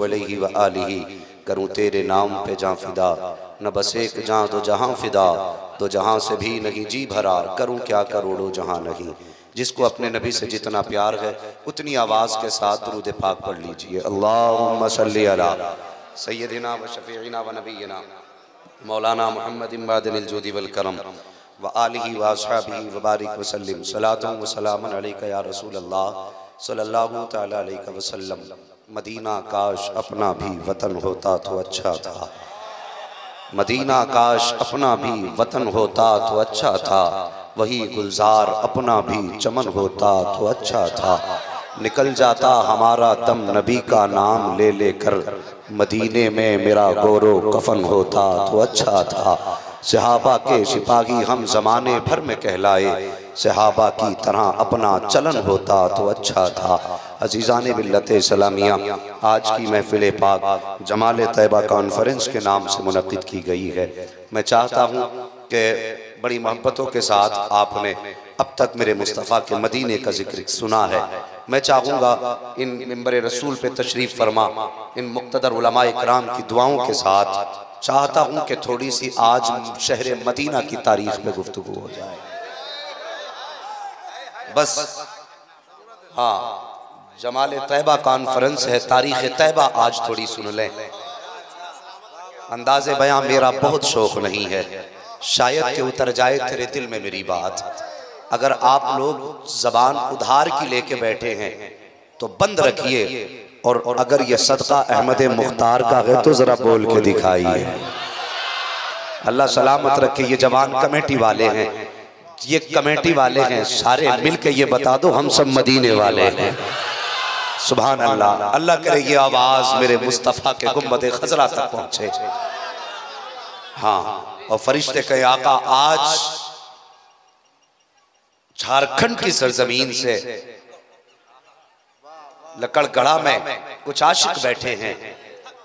अलैहि व आलिही करूँ तेरे नाम पे जां फिदा, न बस एक जां दो जहां फिदा, दो जहां से भी नहीं जी भरा, करूँ क्या करोड़ों जहां नहीं। जिसको अपने नबी से जितना प्यार है उतनी आवाज़ के साथ दुरूद पाक पढ़ लीजिए। अल्लाहुम्मा सल्ली अला सय्यदिना व शफीइना व नबीना मौलाना मुहम्मदिन बादिल जुदी वल करम व आलिहि व अस्हाबिहि व बारिक वसल्लम सलातुन व सलामुन अलैका या रसूल अल्लाह सल्लल्लाहु तआला अलैहि वसल्लम। मदीना काश अपना भी वतन होता तो अच्छा था, मदीना काश अपना भी वतन होता तो अच्छा था, वही गुलजार अपना भी चमन होता तो अच्छा था। निकल जाता हमारा दम नबी का नाम ले लेकर, मदीने में मेरा गोरो कफन होता तो अच्छा था। सहाबा के सिपाही हम जमाने भर में कहलाए, सहाबा की तरह अपना चलन होता तो अच्छा था। अजीज़ान मिल्लत सलामिया, आज की महफिल पाक जमाल तैयबा कॉन्फ्रेंस के नाम से मुनक़िद की गई है। मैं चाहता हूँ कि बड़ी मोहब्बतों के साथ आपने अब तक मेरे मुस्तफ़ा के मदीने का जिक्र सुना है। मैं चाहूँगा इन मिंबर रसूल पे तशरीफ़ फरमा इन मुक़्तदर उलमाए किराम की दुआओं के साथ चाहता हूँ कि थोड़ी सी आज शहर मदीना की तारीख़ पे गुफ्तगू हो जाए। बस हाँ, जमाल तैयबा कॉन्फ्रेंस है, तारीख़ तैयबा आज थोड़ी सुन लें। अंदाज़े बयां मेरा बहुत शौक़ नहीं है, शायद कि उतर जाए तेरे दिल में मेरी बात। अगर आप लोग ज़बान उधार की लेके बैठे हैं तो बंद रखिए, और अगर ये सदका अहमद मुख्तार का है तो ज़रा बोल के दिखाइए। अल्लाह सलामत रखे। ये जवान कमेटी वाले हैं, ये कमेटी वाले हैं, सारे मिल के ये बता दो हम सब मदीने वाले हैं। सुभान अल्लाह। अल्लाह करे ये आवाज़ मेरे मुस्तफ़ा के गुंबद खजरा तक पहुँचे। हाँ, और फरिश्ते कहे आका आज झारखंड की सरजमीन से लकड़गढ़ा में कुछ आशिक बैठे हैं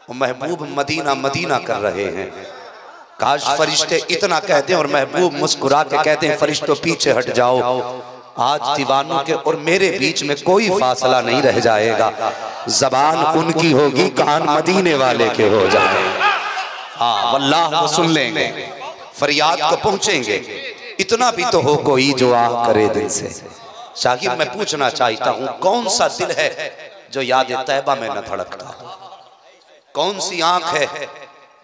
और महबूब मदीना मदीना कर रहे हैं। काश फरिश्ते इतना कहते हैं और महबूब मुस्कुरा के कहते हैं फरिश्तों पीछे हट जाओ, आज दीवानों के और मेरे बीच में कोई फासला नहीं रह जाएगा। जबान उनकी होगी, कान मदीने वाले के हो जाएंगे। हाँ वल्लाह वो सुन लेंगे, फरियाद को पहुंचेंगे। इतना भी तो हो कोई जो आ करे दिल से। शाकिब मैं पूछना चाहता हूँ, कौन सा दिल है जो याद तैयबा में न धड़कता? कौन सी आंख है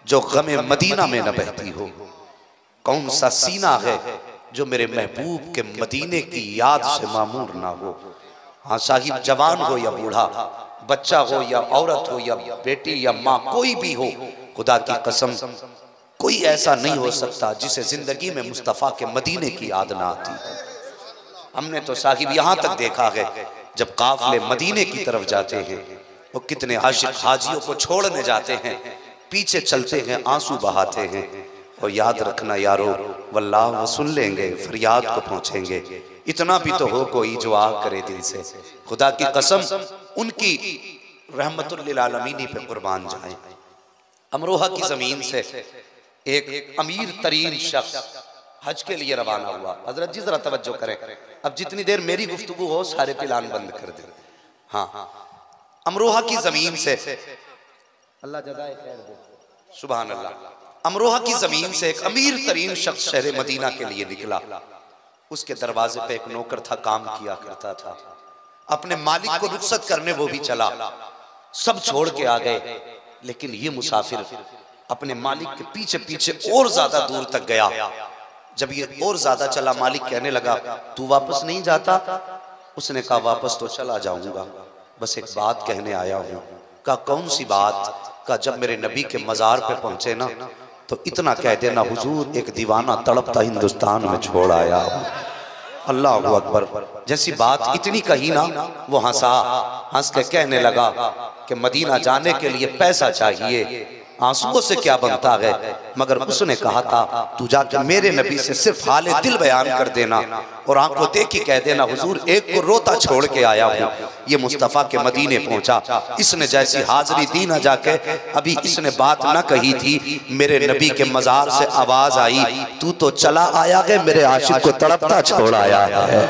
जो गमे मदीना में न बहती हो? कौन सा सीना है जो मेरे महबूब के मदीने की याद से मामूर ना हो? हाँ साहिब, जवान हो या बूढ़ा, बच्चा हो या औरत हो या बेटी या माँ, कोई भी हो, खुदा की कसम कोई ऐसा नहीं हो सकता जिसे जिंदगी में मुस्तफ़ा के मदीने की याद ना आती। हमने तो साहिब यहाँ तक देखा है जब काफिले मदीने की तरफ जाते हैं वो कितने आशिक हाजियों को छोड़ने जाते हैं, पीछे चलते हैं, आंसू बहाते हैं। और याद रखना यारो, वल्लाह वो सुन लेंगे, फरियाद को पहुंचेंगे। इतना भी तो हो कोई जो आ करे दिल से। खुदा की कसम उनकी रहमतुल लिल आलमीन पे कुर्बान जाए। अमरोहा की जमीन से एक अमीर तरीन शख्स हज के लिए रवाना हुआ। हजरत जी जरा तवज्जो करें, अब जितनी देर मेरी गुफ्तगू हो सारे पिलान बंद कर दे। हाँ, अमरोहा की जमीन से, अल्लाह जज़ाए खैर दे, सुभान अल्लाह। अमरोहा की जमीन से एक अमीर तरीन शख्स शहर मदीना के लिए निकला। उसके दरवाजे पे एक नौकर था, काम किया करता था। अपने मालिक को रुखसत करने वो भी चला, सब छोड़ के आ गए। लेकिन ये मुसाफिर अपने मालिक के पीछे पीछे और ज्यादा दूर तक गया। जब ये और ज्यादा चला, मालिक कहने लगा तू वापस नहीं जाता? उसने कहा वापस तो चला जाऊंगा, बस एक बात कहने आया हूँ। कहा कौन सी बात? कहा जब मेरे नबी के मजार पे पहुंचे ना तो इतना कह देना हुजूर एक दीवाना तड़पता हिंदुस्तान में छोड़ आया। अल्लाह अकबर। जैसी बात इतनी कही ना, वो हंसा, हंस के कहने लगा कि मदीना जाने के लिए पैसा चाहिए, आंसुओं से क्या बनता है। मगर उसने कहा था तू जाकर मेरे नबी से सिर्फ हाल दिल बयान कर देना और आंखों देखी कह देना हुजूर एक को रोता छोड़ के आया हूँ, ये मुस्तफ़ा के मदीने पहुंचा। इसने जैसी हाजिरी दी ना जाके, अभी इसने बात ना कही थी, मेरे नबी के मजार से आवाज आई तू तो चला आया है, मेरे आशिक को तड़पता छोड़ आया है।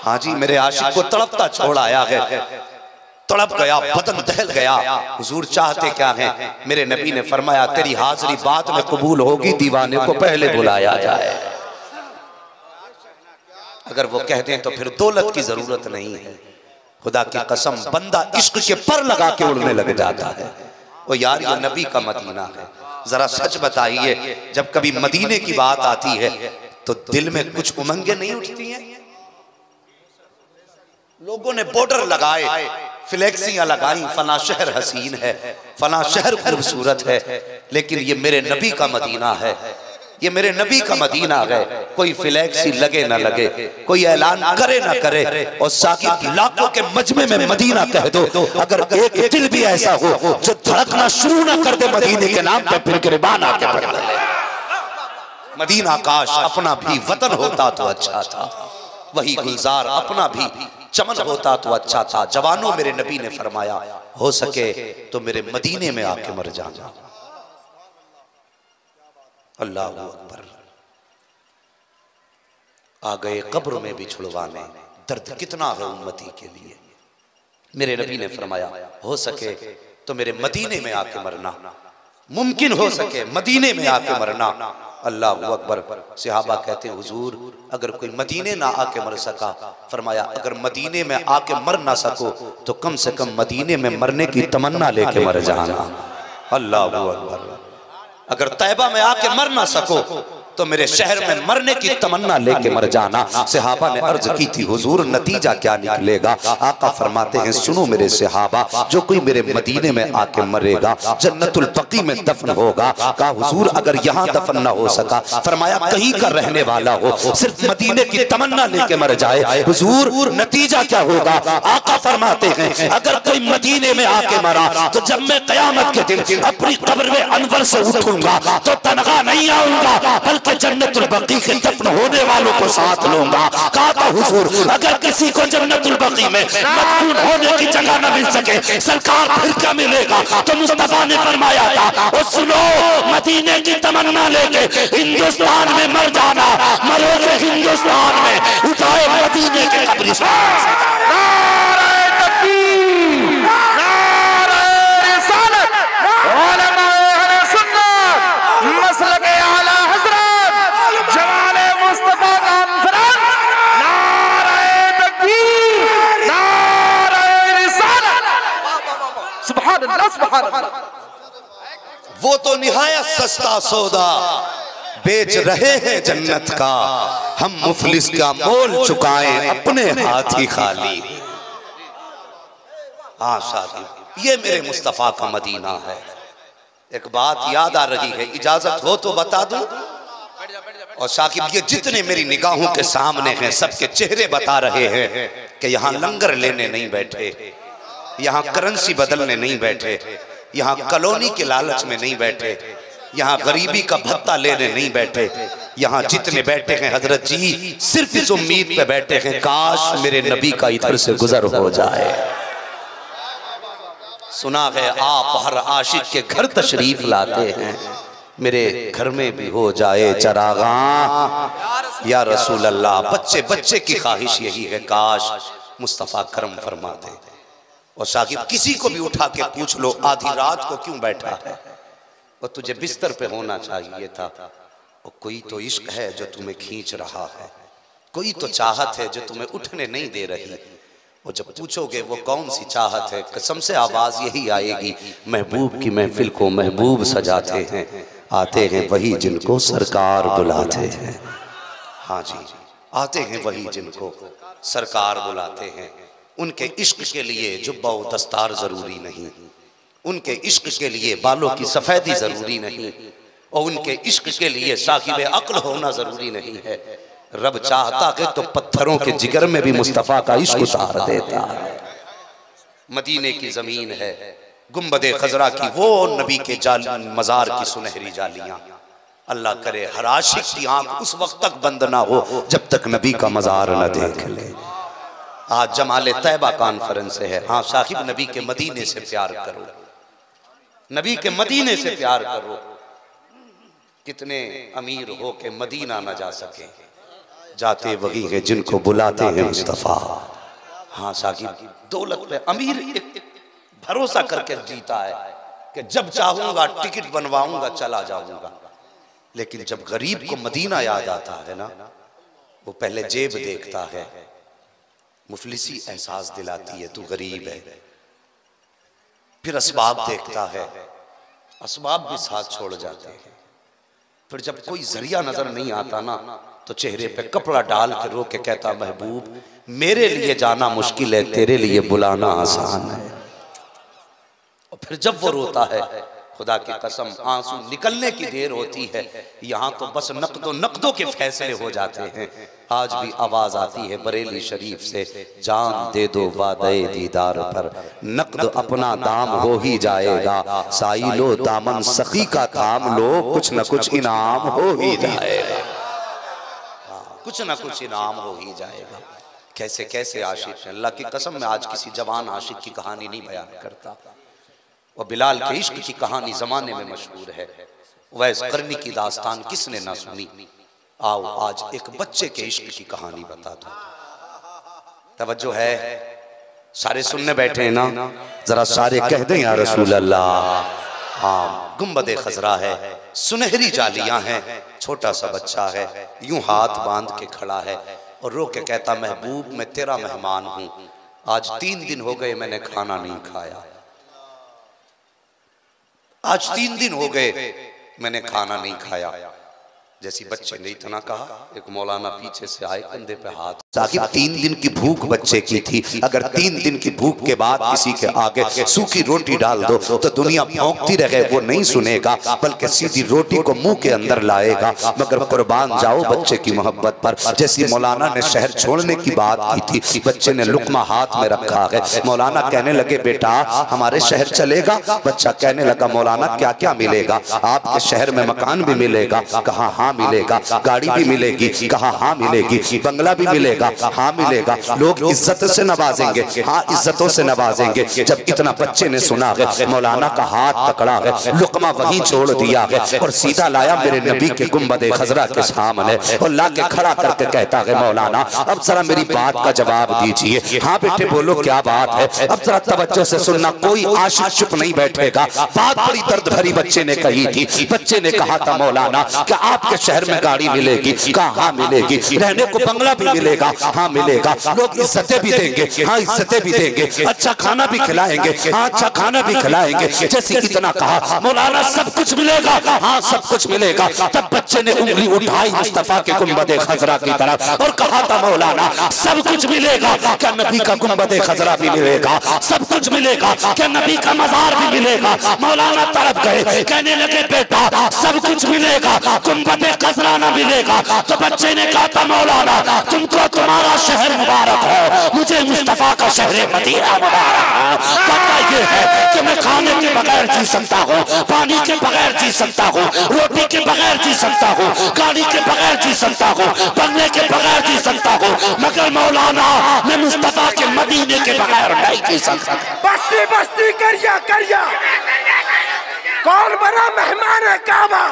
हाँ जी, मेरे आशिक को तड़पता छोड़ आया है। तड़प गया, बदन दहल गया। हुजूर चाहते क्या हैं? मेरे नबी ने फरमाया तेरी हाजिरी बाद में कबूल होगी, दीवाने को पहले बुलाया जाए। अगर वो कह दें तो फिर दौलत की जरूरत नहीं है। खुदा की कसम, बंदा इश्क के पर लगा के उड़ने लग जाता है। वो यार ये नबी का मदीना है। जरा सच बताइए, जब कभी मदीने की बात आती है तो दिल में कुछ उमंगे नहीं उठती हैं? लोगों ने बॉर्डर लगाए, फ्लेक्सियां लगाई, फला शहर हसीन है, फला शहर खूबसूरत है, लेकिन ये मेरे नबी का मदीना है, ये मेरे नबी का मदीना है। कोई फ्लेक्सी लगे ना लगे, कोई ऐलान करे ना करे, और साकिब लाखों के मजमे में मदीना कह दो, अगर एक दिल भी ऐसा हो जो धड़कना शुरू ना कर दे मदीने के नाम पे, फिर गिरबान आके पकड़ ले। मदीना काश अपना भी वतन होता तो अच्छा था, वही गुलजार अपना भी चमन होता तो अच्छा था। जवानों, मेरे नबी ने फरमाया हो सके तो मेरे मदीने में आके मर जाना। अल्लाह अकबर। आ गए कब्र में भी छुड़वाने, दर्द कितना है उम्मती के लिए। मेरे नबी ने फरमाया हो सके तो मेरे मदीने में आके मरना, मुमकिन हो सके मदीने में आके मरना। अल्लाह अकबर। सहाबा कहते हैं हुजूर अगर कोई मदीने ना आके मर सका, फरमाया अगर मदीने में आके मर ना सको तो कम से कम मदीने में मरने की तमन्ना लेके मर जाना। अल्लाह अकबर। अगर तैबा में आके मर ना सको तो मेरे शहर में मरने की तमन्ना लेके मर जाना। सहाबा ने अर्ज की थी हुजूर नतीजा क्या निकलेगा? आका फरमाते हैं सुनो मेरे सहाबा, जो कोई मेरे मदीने में आके मरेगा जन्नतुल बकी में दफन होगा। कहा हुजूर अगर यहाँ दफन ना हो सका, फरमाया कहीं का रहने वाला हो, सिर्फ मदीने की तमन्ना लेके मर जाए, हुजूर नतीजा क्या होगा? आका फरमाते हैं अगर कोई मदीने में आके मरा तो जब मैं कयामत के दिन अपनी कब्र में अनवर से उठूंगा तो तनखा नहीं आऊंगा, बल्कि जन्नतुल बकी के दफन होने वालों को साथ लूंगा। कहा था हुजूर अगर किसी को जन्नतुल बकी में मदफून होने की जगह न मिल सके, सरकार फिर क्या मिलेगा? तो मुस्तफा ने फरमाया था और सुनो मदीने की तमन्ना लेके हिंदुस्तान में मर जाना, मरोगे हिंदुस्तान में, उठाए मदीने के कब्रिस्तान। वो तो निहायत सस्ता सौदा बेच रहे हैं जन्नत का, हम मुफलिस का मोल चुकाएं अपने हाथ ही खाली। हाँ साहब ये मेरे मुस्तफा का मदीना है। एक बात याद आ रही है, इजाजत हो तो बता दूं। और साकिब ये जितने मेरी निगाहों के सामने हैं सबके चेहरे बता रहे हैं कि यहाँ लंगर लेने नहीं बैठे, यहाँ करेंसी बदलने नहीं बैठे, यहाँ कॉलोनी के लालच में नहीं बैठे, यहाँ गरीबी का भत्ता लेने नहीं बैठे। यहाँ जितने बैठे हैं हजरत जी सिर्फ इस उम्मीद पे बैठे हैं काश मेरे नबी का इधर से गुजर हो जाए। सुना है आप हर आशिक के घर तशरीफ लाते हैं, मेरे घर में भी हो जाए चरागा या रसूल अल्लाह। बच्चे बच्चे की ख्वाहिश यही है काश मुस्तफ़ा करम फरमा दे। और साकिब किसी को भी उठा के पूछ लो आधी रात को क्यों बैठा है, और तुझे बिस्तर पे होना चाहिए था। और कोई तो इश्क है जो तुम्हें खींच रहा है, कोई तो चाहत है जो तुम्हें उठने नहीं दे रही। और जब पूछोगे वो कौन सी चाहत है, कसम से आवाज यही आएगी महबूब की महफिल को महबूब सजाते हैं, आते हैं वही जिनको सरकार बुलाते हैं। हाँ जी आते हैं वही जिनको सरकार बुलाते हैं। उनके इश्क के लिए जुब्बा व दस्तार जरूरी नहीं, उनके इश्क के लिए बालों की सफेदी जरूरी नहीं, और उनके इश्क के लिए साकिब अक्ल होना जरूरी नहीं है। रब चाहता है तो पत्थरों के जिगर में भी मुस्तफा का इश्क उतार देता है। मदीने की जमीन है, गुंबदे खजरा की वो नबी के मजार की सुनहरी जालियां। अल्लाह करे हर आशिक की आंख उस वक्त तक बंद ना हो जब तक नबी का मजार न देख ले। आज जमाले तैबा कॉन्फ्रेंस है। हाँ साहिब नबी के मदीने से प्यार करो, नबी के मदीने से प्यार करो। कितने अमीर हो के मदीना न जा सके, जाते वही है जिनको बुलाते हैं मुस्तफा। हाँ साकिब, दौलत पे अमीर एक भरोसा करके जीता है कि जब चाहूंगा टिकट बनवाऊंगा चला जाऊंगा, लेकिन जब गरीब को मदीना याद आता है ना, वो पहले जेब देखता है, मुफलिसी एहसास दिलाती है तू गरीब है, फिर असबाब देखता है, असबाब भी साथ छोड़ जाते हैं, फिर जब कोई जरिया नजर नहीं आता ना तो चेहरे पे कपड़ा डाल के रो के कहता महबूब मेरे लिए जाना मुश्किल है, तेरे लिए बुलाना आसान है। और फिर जब वो रोता है, खुदा की कसम आंसू निकलने की देर होती है, यहाँ तो बस नकदों के फैसले हो जाते हैं। आज भी आवाज आती है बरेली शरीफ से, जान दे दो वादे दीदार पर, नकद अपना दाम हो ही जाएगा, साइलो दामन सखी का थाम लो, कुछ न कुछ इनाम हो ही जाएगा, कुछ न कुछ इनाम हो ही जाएगा। कैसे कैसे आशिक हैं, अल्लाह की कसम मैं आज किसी जवान आशिक की कहानी नहीं बयान करता, और बिलाल के इश्क की कहानी जमाने में मशहूर है, वैस करनी की दास्तान किसने ना सुनी। आओ आज एक बच्चे के इश्क की कहानी बता दो, तवज्जो है, सारे सुनने बैठे हैं ना, जरा सारे कह दें या रसूल अल्लाह। हाँ, गुंबदे खजरा है, सुनहरी जालियां हैं, छोटा सा बच्चा है, यूं हाथ बांध के खड़ा है और रो के कहता महबूब मैं तेरा मेहमान हूं, आज 3 दिन हो गए मैंने खाना नहीं खाया, आज 3 दिन हो गए मैंने खाना नहीं खाया। जैसी बच्चे ने इतना कहा, एक मौलाना पीछे से आए, कंधे पे हाथ, साकिब 3 दिन की भूख बच्चे की थी, अगर 3 दिन की भूख के बाद किसी के आगे सूखी रोटी डाल दो तो दुनिया भौंकती रहे वो नहीं सुनेगा, बल्कि सीधी रोटी को मुंह के अंदर लाएगा, मगर कुर्बान जाओ बच्चे की मोहब्बत पर। जैसी मौलाना ने शहर छोड़ने की बात की थी, बच्चे ने लुकमा हाथ में रखा है, मौलाना कहने लगे बेटा हमारे शहर चलेगा, बच्चा कहने लगा मौलाना क्या क्या मिलेगा, आपके शहर में मकान भी मिलेगा, कहा हाँ मिलेगा, गाड़ी भी मिलेगी, कहा हाँ मिलेगी, बंगला भी मिलेगा, हाँ मिलेगा, लोग इज्जत से नवाजेंगे, हाँ इज्जतों से नवाजेंगे। जब इतना बच्चे ने सुना है, मौलाना का हाथ पकड़ा है, लुकमा वहीं छोड़ दिया है और सीधा लाया मेरे नबी के गुंबदे खजरा के सामने और ला के खड़ा करके कहता है मौलाना अब जरा मेरी बात का जवाब दीजिए। हाँ बेटे बोलो क्या बात है, अब जरा तवज्जो से सुनना, कोई आशिक चुप नहीं बैठेगा। बात बड़ी दर्द भरी बच्चे ने कही थी, बच्चे ने कहा था मौलाना क्या आपके शहर में गाड़ी मिलेगी, कहा हाँ मिलेगी, रहने को बंगला भी मिलेगा, हाँ मिलेगा, लोग इज्जतें भी देंगे, हाँ इज्जतें भी देंगे, अच्छा खाना भी खिलाएंगे, हाँ अच्छा खाना भी खिलाएंगे। जैसे इतना कहा मौलाना सब कुछ मिलेगा, हाँ सब कुछ मिलेगा। तब बच्चे ने उंगली उठाई मुस्तफा के गुंबदे खजरा की तरफ और कहा था मौलाना सब कुछ मिलेगा, क्या नबी का गुंबदे खजरा भी मिलेगा, सब कुछ मिलेगा, क्या नबी का मजार भी मिलेगा। मौलाना तरफ गए, कहने लगे बेटा सब कुछ मिलेगा, गुंबदे खजरा न मिलेगा। तो बच्चे ने कहा था मौलाना तुमको तुम्हारा शहर मुबारक हो, मुझे मुस्तफा का शहर मदीना मुबारक हो। पता ये है कि मैं खाने के बगैर जी सकता हूँ, पानी के बगैर जी सकता हूँ, रोटी के बगैर जी सकता हूँ, गाड़ी के बगैर जी सकता हूँ, बंगले के बगैर जी सकता हूँ, मगर मौलाना मैं मुस्तफा के मदीने के बगैर नहीं जी सकता। बस्ती बस्ती करिया करिया, कौन बड़ा मेहमान है काबा।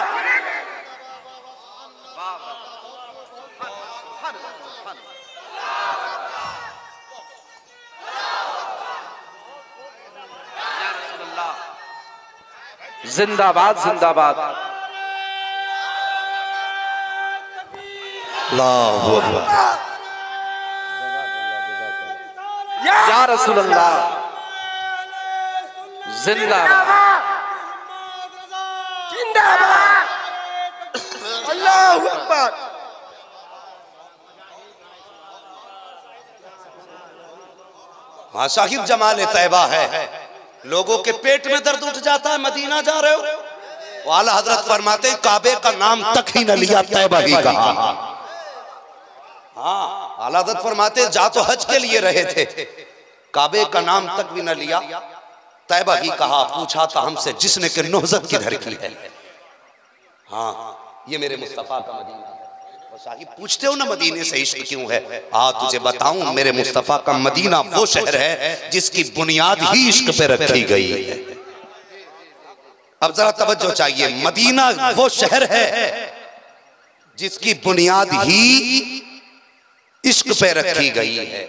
जिंदाबाद जिंदाबाद, अल्लाहू अकबर, या रसूल अल्लाह, जिंदाबाद जिंदाबाद, अल्लाहू अकबर। हाँ साहिब जमाल तैबा है, लोगों के पेट में दर्द उठ जाता है, मदीना जा रहे हो, आला हजरत फरमाते हैं काबे का नाम तक ही न लिया, तैबा ही कहा। हाँ आला हजरत फरमाते जा तो हज के लिए रहे थे, काबे का नाम तक भी न लिया, तैबा ही कहा। पूछा था हमसे जिसने के नौजत किधर की है। हाँ ये मेरे मुस्तफा का मदीना है। साहिब पूछते हो ना मदीने से इश्क क्यों है, आ तुझे बताऊं मेरे मुस्तफा का मदीना वो शहर है जिसकी बुनियाद ही इश्क पे रखी गई है। अब जरा तवज्जो चाहिए, मदीना वो शहर है जिसकी बुनियाद ही इश्क पे रखी गई है।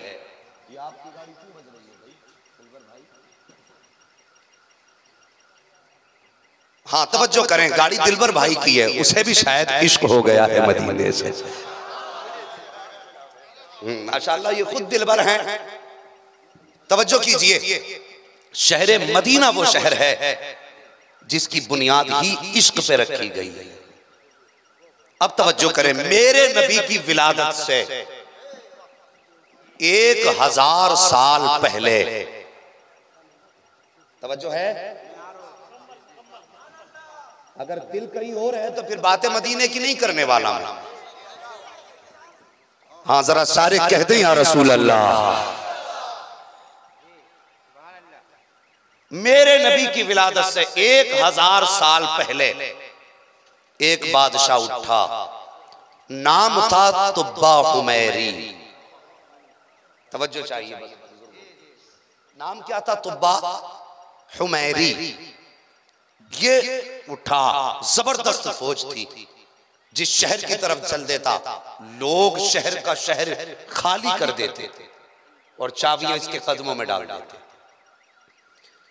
हाँ तवज्जो करें, गाड़ी दिलबर भाई की है, उसे भी शायद इश्क हो गया है मदीने से। माशाअल्लाह ये खुद दिलबर हैं। तवज्जो कीजिए, शहर मदीना वो शहर है जिसकी बुनियाद ही इश्क पे रखी गई है। अब तवज्जो करें, मेरे नबी की विलादत से 1000 साल पहले, तवज्जो है, अगर दिल कहीं और है तो फिर बातें मदीने की नहीं करने वाला मैं। हाँ जरा सारे कह दें या रसूल अल्लाह। मेरे नबी की विलादत से 1000 साल पहले एक बादशाह उठा, नाम था तुब्बा हुमैरी। तवज्जो चाहिए बस, नाम क्या था? तुब्बा हुमैरी। ये उठा, जबरदस्त फौज थी, जिस शहर की तरफ चल देता लोग शहर का शहर खाली कर देते और चाबियां इसके कदमों में डाल देते।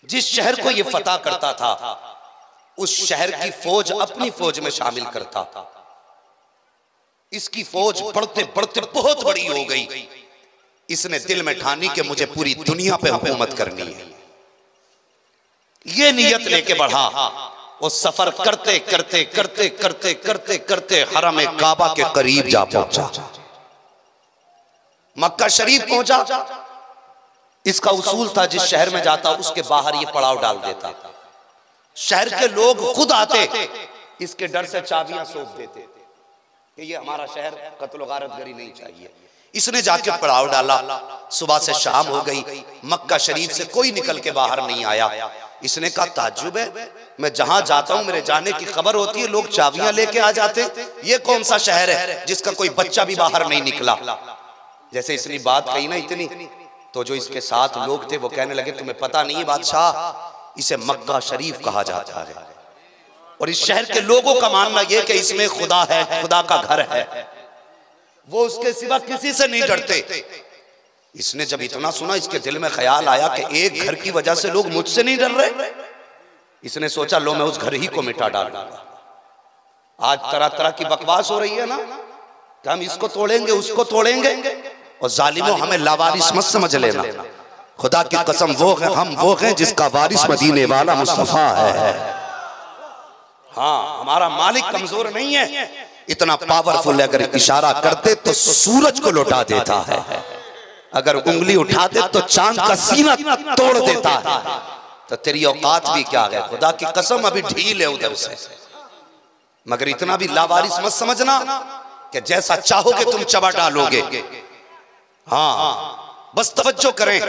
जिस शहर को ये फतह करता था उस शहर की फौज अपनी फौज में शामिल करता। इसकी फौज बढ़ते बढ़ते बहुत बड़ी हो गई। इसने दिल में ठानी कि मुझे पूरी दुनिया पे हुकूमत करनी है। ये नियत लेके बढ़ा, वो सफर करते करते करते करते करते करते हरम काबा के करीब जा पहुंचा। मक्का शरीफ पहुंचा। इसका उसूल था जिस शहर में जाता उसके बाहर ये पड़ाव डाल देता। शहर के लोग खुद आते, इसके डर से चाबियां सौंप देते कि ये हमारा शहर, कत्ल गारतगरी नहीं चाहिए। इसने जाके पड़ाव डाला। सुबह से शाम हो गई, मक्का शरीफ से कोई निकल के बाहर नहीं आया। इसने कहा ताज्जुब है, मैं जहां जाता हूं मेरे जाने की खबर होती है, लोग चाबियां लेके आ जाते। ये कौन सा शहर है जिसका कोई बच्चा भी बाहर नहीं निकला? जैसे इसने बात कही ना इतनी, तो जो इसके साथ लोग थे वो कहने लगे तुम्हें पता नहीं है बादशाह, इसे मक्का शरीफ कहा जाता है और इस शहर के लोगों का मानना यह कि इसमें खुदा है, खुदा का घर है, वो उसके सिवा किसी से नहीं डरते। इसने जब इतना सुना इसके दिल में ख्याल आया कि एक घर की वजह से लोग मुझसे नहीं डर रहे। इसने सोचा लो मैं उस घर ही को मिटा डालूंगा। आज तरह तरह की बकवास हो रही है ना कि हम इसको तोड़ेंगे उसको तोड़ेंगे, और जालिमों हमें लावारिस मत समझ लेना। खुदा की कसम वो है, हम वो हैं जिसका वारिस मदीने वाला मुस्तफा है। हाँ हमारा मालिक कमजोर नहीं है, इतना पावरफुल है, अगर इशारा करते तो सूरज को लौटा देता है, अगर उंगली उठाते तो चांद का सीना तोड़ देता है। तो तेरी औकात भी क्या है, खुदा की कसम अभी ढील है उधर से। मगर इतना भी लावारिस मत समझना कि जैसा चाहोगे तुम चबा डालोगे। हाँ बस तवज्जो करें,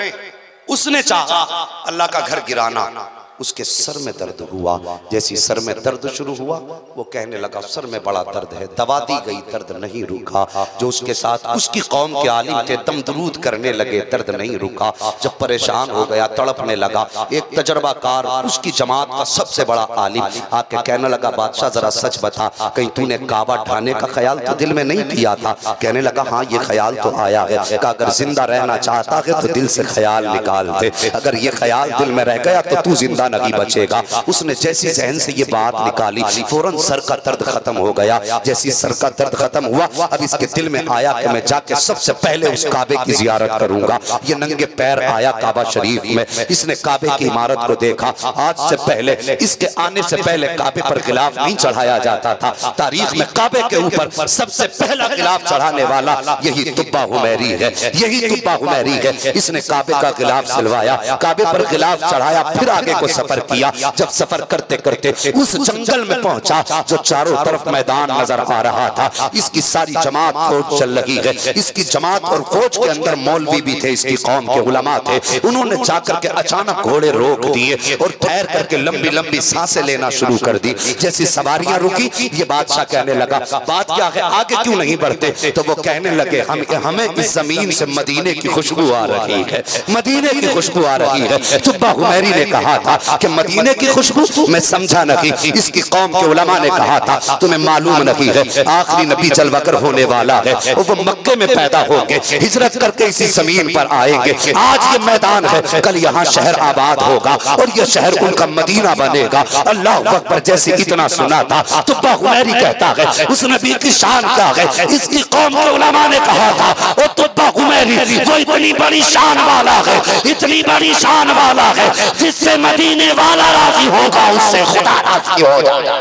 उसने चाहा अल्लाह का घर गिराना, उसके सर में दर्द हुआ। जैसी सर में दर्द शुरू हुआ वो कहने लगा सर में बड़ा दर्द है। दवा दी गई, दर्द नहीं रुका। जो उसके साथ उसकी कौम के आलिम थे दम दरूद करने लगे, दर्द नहीं रुका। जब परेशान हो गया, तड़पने लगा, एक तजर्बाकार उसकी जमात का सबसे बड़ा आलिम आके कहने लगा बादशाह जरा सच बता, कहीं तूने काबा ढाने का ख्याल तो दिल में नहीं किया था? कहने लगा हाँ ये ख्याल तो आया है। कहा अगर जिंदा रहना चाहता है तो दिल से ख्याल निकाल दे, अगर ये ख्याल दिल में रह गया तो तू जिंदा नहीं बचेगा। उसने जैसी जहन से ये बात निकाली फौरन सर का दर्द खत्म हो गया। जैसी सर का दर्द खत्म हुआ अब इसके दिल में आया कि मैं जाके सबसे पहले उस काबे की जियारत करूंगा। ये नंगे पैर आया काबा शरीफ में, इसने काबे की इमारत को देखा। आज से पहले, इसके आने से पहले काबे पर गिलाफ नहीं चढ़ाया जाता था। तारीख में काबे के ऊपर सबसे पहला गिलाफ चढ़ाने वाला यही तुब्बा हुमैरी है, यही तुब्बा हुमैरी है। इसने काबे का गिलाफ सिलवाया, काबे पर गिलाफ चढ़ाया, फिर आगे को सफर किया। जब सफर करते करते उस जंगल में पहुंचा जो चारों तरफ मैदान नजर आ रहा था। इसकी सारी जमात फौज चल रही है। इसकी जमात और फौज के अंदर मौलवी भी थे, इसकी कौम के उलमा थे। उन्होंने जाकर के अचानक घोड़े रोक दिए और ठहर करके लंबी लंबी सांसें लेना शुरू कर दी। जैसी सवारियां रुकी ये बादशाह कहने लगा बात क्या है, आगे क्यों नहीं बढ़ते? तो वो कहने लगे हमें इस जमीन से मदीने की खुशबू आ रही है, मदीने की खुशबू आ रही है। तुब्बा हुमैरी ने कहा था कि मदीने की खुशबू मैं समझा नहीं। इसकी कौम के उलमा ने कहा था तुम्हें मालूम नहीं है आखिरी नबी जलवागर होने वाला है, वो मक्के में पैदा होंगे, हिजरत करके इसी जमीन पर आएंगे। आज ये मैदान है, कल यहाँ शहर आबाद होगा और ये शहर उनका मदीना बनेगा। अल्लाह अकबर। जैसे इतना सुना था तुब्बा हुमैरी कहता है उस नबी की शान क्या है। इसकी कौम के उलमा ने कहा था वो तुब्बा हुमैरी वो इतनी बड़ी शान वाला है, इतनी बड़ी शान वाला है जिससे मदीने वाला राजी होगा उससे खुदा राजी हो जाएगा।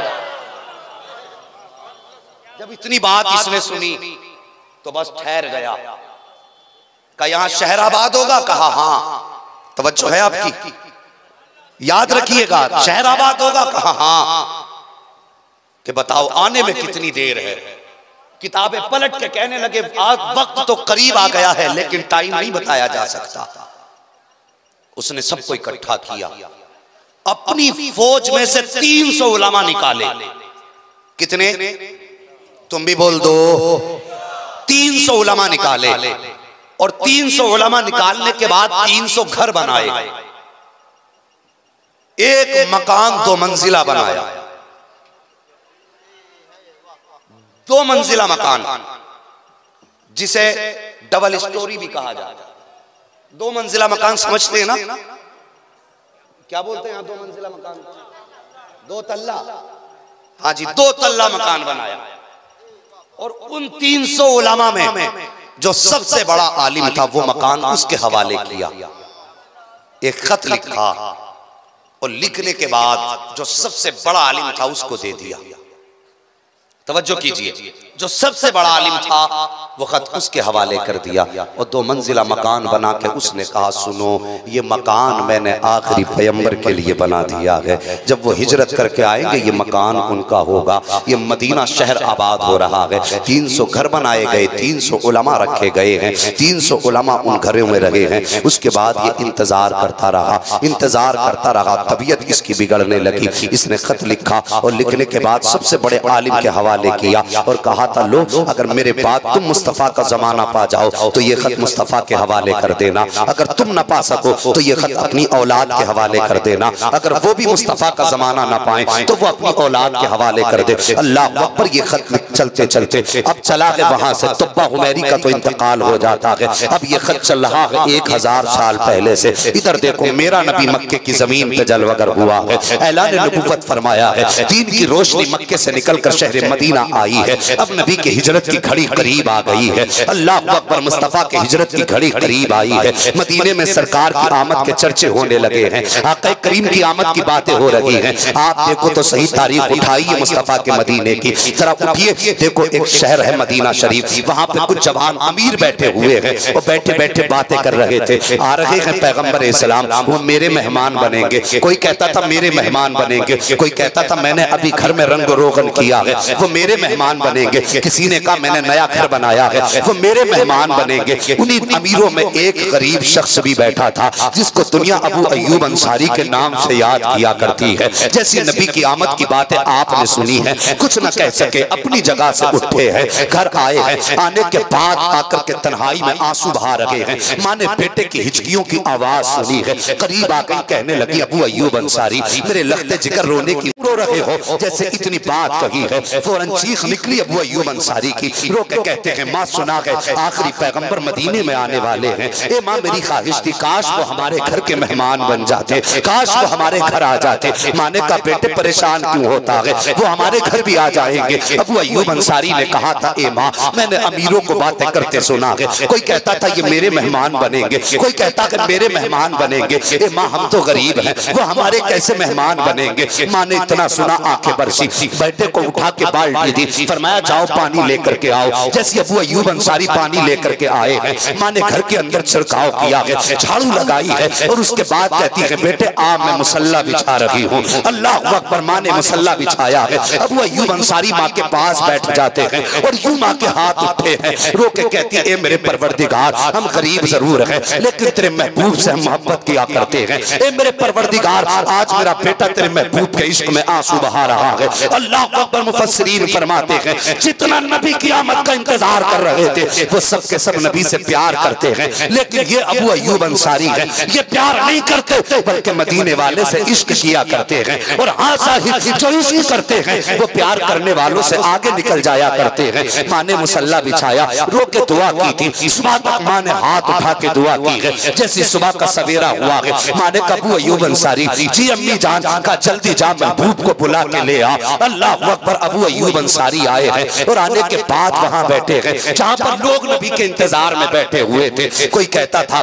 जब इतनी बात इसने सुनी तो बस ठहर गया। कहा यहां शहर आबाद होगा? कहा हाँ। तवज्जो है आपकी, याद रखिएगा शहर आबाद होगा? कहा हाँ। कि बताओ आने में कितनी देर है। किताबें पलट के कहने लगे आज वक्त तो करीब आ गया है लेकिन टाइम नहीं बताया जा सकता। उसने सबको इकट्ठा किया, अपनी फौज में से 300 उलमा निकाले। कितने? तुम भी बोल दो। 300 उलमा निकाले और 300 उलमा निकालने के बाद 300 घर बनाए। एक मकान 2 मंजिला बनाया, 2 मंजिला मकान जिसे डबल स्टोरी भी कहा जाता है। 2 मंजिला मकान समझते हैं ना? क्या बोलते हैं 2 मंजिला मकान? 2 तल्ला। हाँ जी, 2 तल्ला मकान बनाया और उन 300 उलमा में जो सबसे बड़ा आलिम था वो मकान उसके हवाले किया। एक खत लिखा और लिखने के बाद जो सबसे बड़ा आलिम था उसको दे दिया। तवज्जो कीजिए, जो सबसे बड़ा आलिम था वो खत उसके हवाले कर दिया और 2 मंजिला मकान बना के उसने कहा सुनो ये मकान मैंने आखिरी पैगंबर के लिए बना दिया है, जब वो हिजरत करके आएंगे ये मकान उनका होगा। ये मदीना शहर आबाद हो रहा है, 300 घर बनाए गए, 300 उलमा रखे गए हैं, 300 उलमा उन घरों में रहे हैं। उसके बाद ये इंतजार करता रहा, इंतजार करता रहा, तबीयत इसकी बिगड़ने लगी। इसने खत लिखा और लिखने के बाद सबसे बड़े आलिम के हवाले किया और कहा था लो अगर मेरे बाद तुम मुस्तफा का जमाना पा जाओ तो ये खत मुस्तफा के हवाले कर देना, अगर तुम ना पा सको तो ये खत अपनी औलाद के हवाले कर देना, अगर वो भी मुस्तफा का जमाना ना पाए तो वो अपनी औलाद के हवाले कर दे। अल्लाह अकबर। ये खत चलते चलते अब चला है वहां से तुब्बा हुमैरी का तो इंतकाल हो जाता है। अब ये खत चल रहा है 1000 साल पहले से। इधर देखो मेरा नबी मक्के की जमीन पे जलवगर हुआ है, ऐलान नबुव्वत फरमाया है, दीन की रोशनी मक्के से निकलकर शहर मदीना आई है। अब नबी की हिजरत की घड़ी करीब आ गई है। अल्लाह अकबर। मुस्तफा की हिजरत की घड़ी करीब आई है। मदीने में सरकार की आमद के चर्चे होने लगे हैं, आका करीम की आमद की बातें हो रही हैं। आप देखो तो सही तारीख उठाइए मुस्तफा के मदीने की, जरा उठिए देखो एक शहर है मदीना शरीफ, वहां पे कुछ जवान अमीर बैठे हुए हैं और बैठे बैठे बातें कर रहे थे। आ रहे हैं पैगंबर इस्लाम, वो मेरे मेहमान बनेंगे। कोई कहता था मेरे मेहमान बनेंगे, कोई कहता था मैंने अभी घर में रंग रोगन किया है वो मेरे मेहमान बनेंगे, किसी ने कहा मैंने नया घर बनाया है वो मेरे मेहमान बनेंगे। उन्हीं अमीरों में एक गरीब शख्स भी बैठा था जिसको दुनिया अबू अय्यूब अंसारी के नाम से याद किया करती है। जैसी नबी की आमद की बातें आपने सुनी है, कुछ न कह सके, अपनी जगह से उठे हैं, घर आए हैं। आने के बाद आकर के तन्हाई में आंसू बहा रहे हैं। माँ ने बेटे की हिचकियों की आवाज सुनी है, करीब आकर कहने लगी अबू अय्यूब अंसारी मेरे लख्ते जिगर रोने की रो रहे हो। जैसे इतनी बात कही है फौरन चीख निकली अबू अय्यूब अंसारी की। रो के कहते हैं माँ सुना है आखिरी पैगंबर मदीने में आने वाले हैं। ए माँ मेरी ख्वाहिश थी काश वो हमारे घर के मेहमान बन जाते, काश वो हमारे घर आ जाते। माँ ने कहा बेटे परेशान क्यों होता है, वो हमारे घर भी आ जाएंगे। अबू अय्यूब अंसारी ने कहा था ए माँ मैंने अमीरों को बातें करते सुना है, कोई कहता था ये मेरे मेहमान बनेंगे, कोई कहता है मेरे मेहमान बनेंगे। ए माँ हम तो गरीब हैं, वो हमारे कैसे मेहमान बनेंगे। माँ ने इतना सुना आंखें बरसी, बेटे को उठा के बाल्टी दी, फरमाया जाओ पानी लेकर के आओ। जैसे अबू अय्यूब अंसारी पानी लेकर के आए हैं, माँ ने घर के अंदर छिड़काव किया है, झाड़ू लगाई है और उसके बाद कहती है बेटे आ मैं मुसल्ला बिछा रही हूँ। अल्लाह अकबर। माँ ने मुसल्ला बिछाया है। अबू अय्यूब अंसारी माँ के पास बैठ जाते हैं और यूं माँ के हाथ उठे हैं, रो के कहती है ए मेरे परवरदिगार हम गरीब जरूर हैं लेकिन तेरे महबूब से हम मोहब्बत किया करते हैं। ए मेरे परवरदिगार आज मेरा बेटा तेरे महबूब के इश्क में आंसू बहा रहा है। अल्लाह अकबर। मुफस्सिरीन करीम फरमाते हैं जितना नबी की आमद का इंतजार कर रहे थे वो सब के सब नबी से प्यार करते हैं, लेकिन ये अबू अय्यूब अंसारी है, ये प्यार नहीं करते बल्कि मदीने वाले से इश्क किया करते हैं। और हाँ साहिब जो इश्क करते हैं वो प्यार करने वालों से आगे निकल जाया करते हैं। माँ ने मुसल्ला बिछाया, रो के दुआ की थी, सुबह तक माँ ने हाथ उठा के दुआ की है। जैसी सुबह का सवेरा हुआ है माँ ने कहा अबू अय्यूब अंसारी जी अम्मी जान का जल्दी जा महबूब को बुला के ले आ। अल्लाह अकबर, अबू अय्यूब अंसारी आए हैं और आने के बाद वहां बैठे हैं जहां पर लोग नबी के इंतजार में बैठे हुए थे। कोई कहता था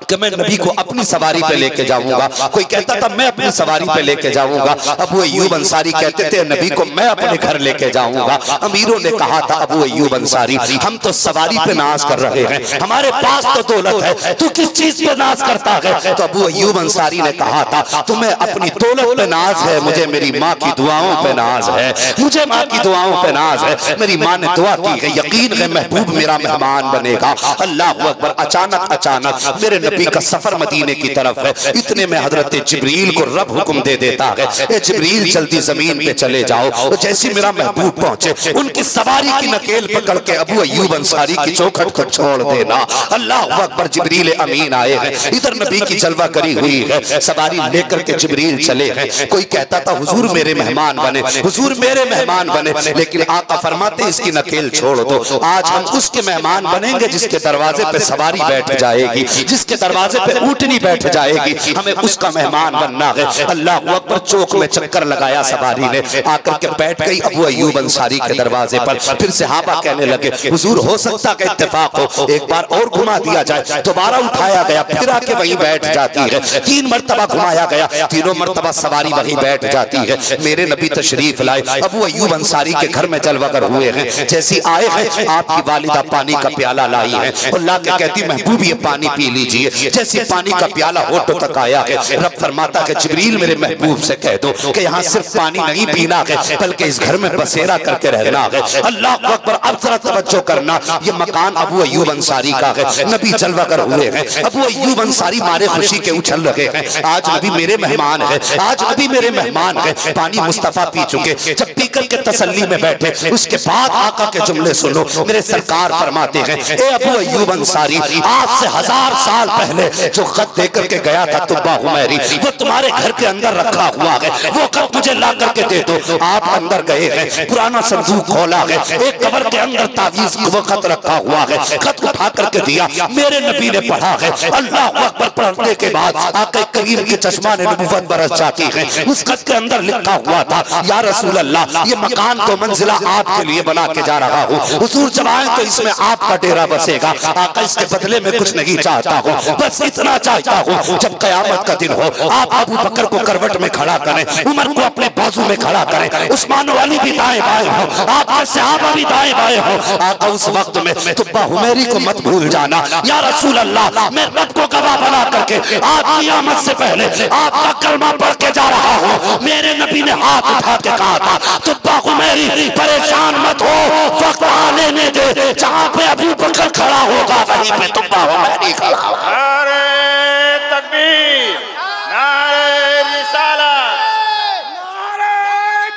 कि मैं नबी को अपनी सवारी पे लेके जाऊंगा, कोई कहता था मैं अपनी सवारी पे लेके जाऊंगा। अबू अय्यूब अंसारी कहते थे नबी को मैं अपने घर लेके जाऊंगा। अमीरों ने कहा था अबू अय्यूब अंसारी हम तो सवारी पे नाज कर रहे हैं, हमारे पास तो दौलत है, तू किस चीज पे नाज करता है? तो अबू अय्यूब अंसारी ने कहा था तुम्हें अपनी दौलत पे नाज है, मुझे मेरी माँ की दुआओं पे नाज है, मुझे माँ की दुआओं पे नाज है। मेरी माँ ने दुआ की है, यकीन है महबूब मेरा मेहमान बनेगा। अल्लाह अकबर। अचानक मेरे नबी का सफर मदीने की तरफ है, इतने में हजरत जिब्रील को रब हुक्म दे देता है ए जिब्रील जल्दी जमीन पे चले जाओ। जैसे मेरा महबूब पहुंचे उनकी सवारी की नकेल पकड़ के अबू अय्यूब अंसारी की चौखट को छोड़ देना। अल्लाह अकबर। जिब्रील अमीन आए हैं, इधर नबी की जलवा करी हुई है, सवारी लेकर के जिब्रील चले हैं। कोई कहता था हुजूर मेरे मेहमान बने, हुजूर मेरे मेहमान बने, लेकिन आका फरमाते इसकी नकेल छोड़ दो। आज हम उसके मेहमान बनेंगे जिसके दरवाजे पे सवारी बैठ जाएगी, जिसके दरवाजे पे ऊँटनी बैठ जाएगी, हमें उसका मेहमान बनना है। अल्लाह अकबर। चौक में चक्कर लगाया सवारी ने, आकर के बैठ गई अबू अय्यूब अंसारी के दरवाजे पर। फिर सहाबा कहने लगे हुजूर हो सकता है इत्तेफाक हो, एक बार और घुमा दिया जाए। दोबारा उठाया गया, फिर आके वहीं बैठ जाती है। 3 मरतबा घुमाया गया, तीनों मरतबा सवारी वहीं बैठ जाती है। मेरे नबी तशरीफ लाए, अबू अय्यूब अंसारी के घर में जलवागर हुए हैं। जैसी आए हैं आपकी वालिदा पानी का प्याला लाई है और ला के कहती महबूब ये पानी पी लीजिए। जैसी पानी का प्याला होठों तक आया है, रब फरमाता है जिब्रील मेरे महबूब से कह दो कि यहाँ सिर्फ पानी नहीं पीना है बल्कि इस घर में बसेरा करके रहना है। अल्लाह अकबर। अब जरा तवज्जो करना, ये मकान अबू अय्यूब अंसारी का है, नबी जलवागर हुए हैं। अबू अय्यूब अंसारी मारे खुशी के उछल रहे हैं, आज नबी मेरे मेहमान है, आज नबी मेरे मेहमान है। पानी मुस्तफा पी चुके, जब पी करके तसल्ली में बैठे उसके बाद आका के जुमले सुनो। मेरे सरकार फरमाते हैं ए अबू अय्यूब अंसारी आज से 1000 साल पहले जो खत दे करके गया था तुब्बा हुमैरी वो तुम्हारे घर के अंदर रखा हुआ है, वो खत मुझे ला करके दे दो। आप अंदर गए हैं, पुराना संदूक खोला है, एक कबर के अंदर तावीज वो खत रखा हुआ है, खत उठा करके दिया, मेरे नबी ने पढ़ा है। अल्लाह अकबर। पढ़ने के बाद आका करीम के चश्मा ने नबुव्वत बरस जाती है। उस खत के अंदर लिखा हुआ था या रसूल अल्लाह ये मकान तो मंजिला आपके लिए बना के जा रहा हूँ, हुजूर जब आए तो इसमें आपका डेरा बसेगा। आका इसके बदले में कुछ नहीं चाहता हूँ, बस इतना चाहता हूँ जब कयामत का दिन हो आप अबू बकर को करवट में खड़ा करें, उमर को अपने बाजू में खड़ा करें, उस्मान वाली भी दाएं बाएं हो, आपके सहाबा भी दाएं बाएं हो। आका उस वक्त में तुब्बा हुमैरी को मत भूल जाना। या रसूल अल्लाह मैं रब को गवाह बना करके आज क़यामत से पहले आपका कलमा पढ़ के जा रहा हूँ। मेरे नबी ने हाथ उठा के कहा था तुब्बा हुमैरी परेशान मत हो, वक्त आने दे, जहाँ पे अबू बकर खड़ा होगा वहीं पे तुब्बा हुमैरी खड़ा होगा। नारे तकबीर, नारे रिसालत, नारे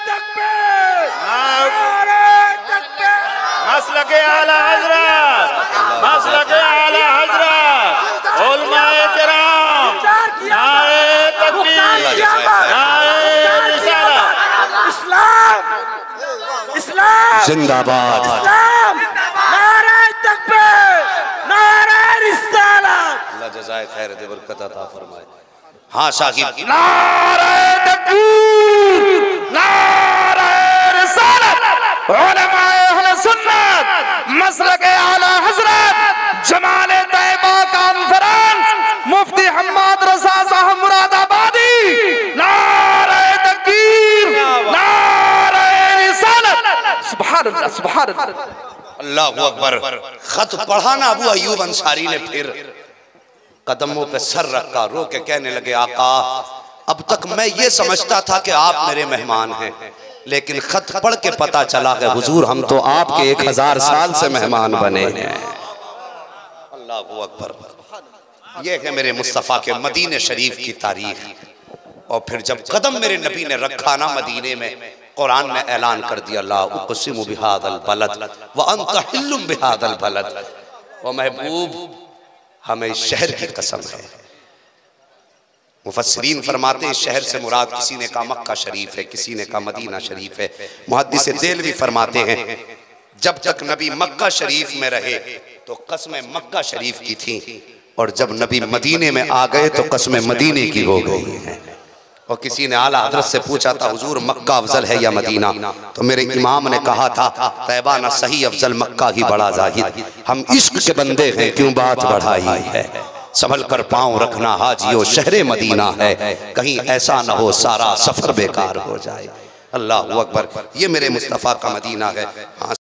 तकबीर, नारे तकबीर, मसलके आला हज़रत, मसलके आला हज़रत, उलमाए किराम, नारे तकबीर, नारे रिसालत, इस्लाम, इस्लाम जिंदाबाद, इस्लाम, नारे तकबीर, नारे रिसालत। अल्लाह जज़ाए खैर दे, बरकत अता फरमाए। हाँ साहिब। नारे तकबीर, नारे रिसालत, उलमाए अहले सुन्नत, मसलके आला हज़रत, जमाले तैयबा कॉन्फ्रेंस, मुफ्ती हम्माद रज़ा साहब मुरादाबादी। नारे तकबीर, नारे रिसालत। सुभान अल्लाह, सुभान अल्लाह। अल्लाहु अकबर। खत पढ़ा ना अबू अय्यूब अंसारी ने, फिर कदमों पे सर रखा, रो के कहने लगे आका अब तक मैं ये समझता था कि आप मेरे मेहमान हैं, लेकिन खत पढ़ के पता चला कि हुजूर हम तो आपके 1000 साल से मेहमान बने हैं। अल्लाहु अकबर। ये है मेरे मुस्तफ़ा के मदीने शरीफ की तारीख। और फिर जब कदम मेरे नबी ने रखा ना मदीने में, कुरान ने ऐलान कर दिया, ला उक़सिमु बिहादल बलद व अंत हिल्लुम बिहादल बलद। ओ महबूब, हमें इस शहर की कसम है। मुफस्सिरीन फरमाते हैं शहर से मुराद, किसी ने कहा मक्का शरीफ है, किसी ने कहा मदीना शरीफ है। मुहद्दिस देलवी फरमाते हैं जब तक नबी मक्का शरीफ में रहे तो कसमें मक्का शरीफ की थी, और जब नबी मदीने में आ गए तो कसमें मदीने की हो गई हैं। और किसी ने आला हज़रत से पूछा था हुजूर मक्का अफजल है या मदीना, तो मेरे इमाम ने कहा था तैबा ना सही अफजल मक्का ही बड़ा जाहिद। हम इश्क के बंदे हैं क्यों बात बढ़ाई है, संभल कर पाँव रखना हाजियो शहरे मदीना है, कहीं ऐसा ना हो सारा सफर बेकार हो जाए। अल्लाह अकबर, ये मेरे मुस्तफ़ा का मदीना है। हाँ।